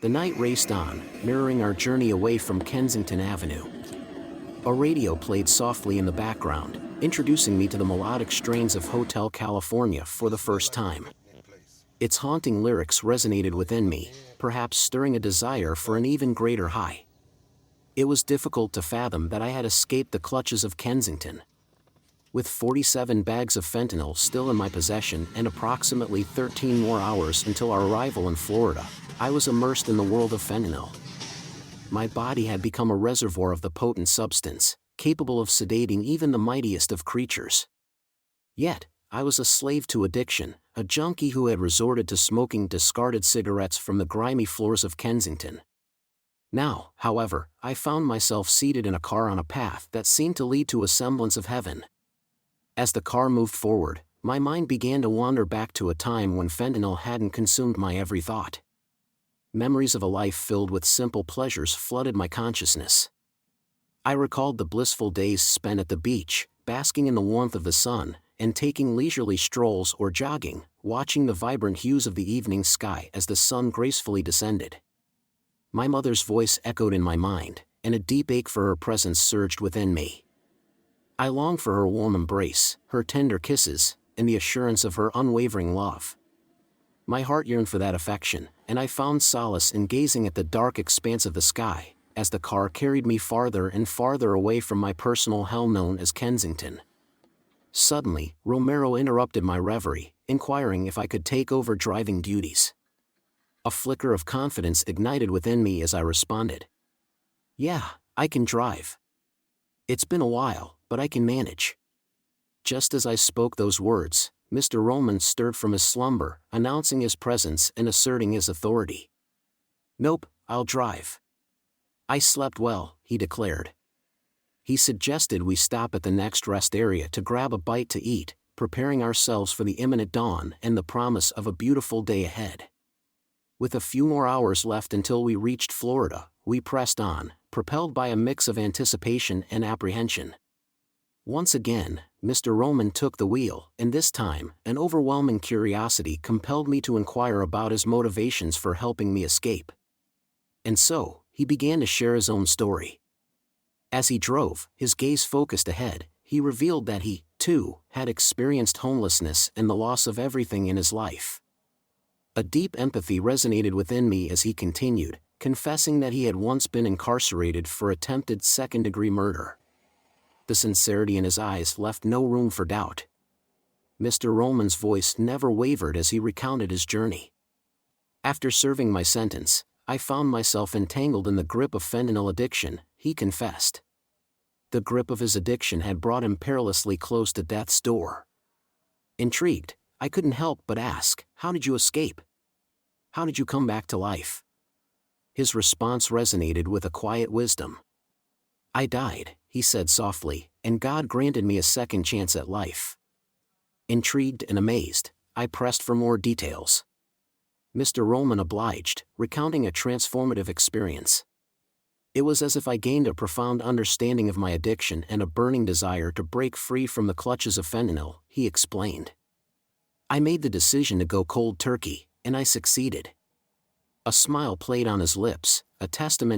The night raced on, mirroring our journey away from Kensington Avenue. A radio played softly in the background, introducing me to the melodic strains of Hotel California for the first time. Its haunting lyrics resonated within me, perhaps stirring a desire for an even greater high. It was difficult to fathom that I had escaped the clutches of Kensington. With 47 bags of fentanyl still in my possession and approximately 13 more hours until our arrival in Florida, I was immersed in the world of fentanyl. My body had become a reservoir of the potent substance, capable of sedating even the mightiest of creatures. Yet, I was a slave to addiction, a junkie who had resorted to smoking discarded cigarettes from the grimy floors of Kensington. Now, however, I found myself seated in a car on a path that seemed to lead to a semblance of heaven. As the car moved forward, my mind began to wander back to a time when fentanyl hadn't consumed my every thought. Memories of a life filled with simple pleasures flooded my consciousness. I recalled the blissful days spent at the beach, basking in the warmth of the sun, and taking leisurely strolls or jogging, watching the vibrant hues of the evening sky as the sun gracefully descended. My mother's voice echoed in my mind, and a deep ache for her presence surged within me. I longed for her warm embrace, her tender kisses, and the assurance of her unwavering love. My heart yearned for that affection, and I found solace in gazing at the dark expanse of the sky, as the car carried me farther and farther away from my personal hell known as Kensington. Suddenly, Romero interrupted my reverie, inquiring if I could take over driving duties. A flicker of confidence ignited within me as I responded. "Yeah, I can drive. It's been a while, but I can manage." Just as I spoke those words, Mr. Roman stirred from his slumber, announcing his presence and asserting his authority. "Nope, I'll drive. I slept well," he declared. He suggested we stop at the next rest area to grab a bite to eat, preparing ourselves for the imminent dawn and the promise of a beautiful day ahead. With a few more hours left until we reached Florida, we pressed on, propelled by a mix of anticipation and apprehension. Once again, Mr. Roman took the wheel, and this time, an overwhelming curiosity compelled me to inquire about his motivations for helping me escape. And so, he began to share his own story. As he drove, his gaze focused ahead, he revealed that he, too, had experienced homelessness and the loss of everything in his life. A deep empathy resonated within me as he continued, confessing that he had once been incarcerated for attempted second-degree murder. The sincerity in his eyes left no room for doubt. Mr. Roman's voice never wavered as he recounted his journey. "After serving my sentence, I found myself entangled in the grip of fentanyl addiction," he confessed. The grip of his addiction had brought him perilously close to death's door. Intrigued, I couldn't help but ask, "How did you escape? How did you come back to life?" His response resonated with a quiet wisdom. "I died," he said softly, "and God granted me a second chance at life." Intrigued and amazed, I pressed for more details. Mr. Roman obliged, recounting a transformative experience. It was as if I gained a profound understanding of my addiction and a burning desire to break free from the clutches of fentanyl, he explained. "I made the decision to go cold turkey, and I succeeded." A smile played on his lips, a testament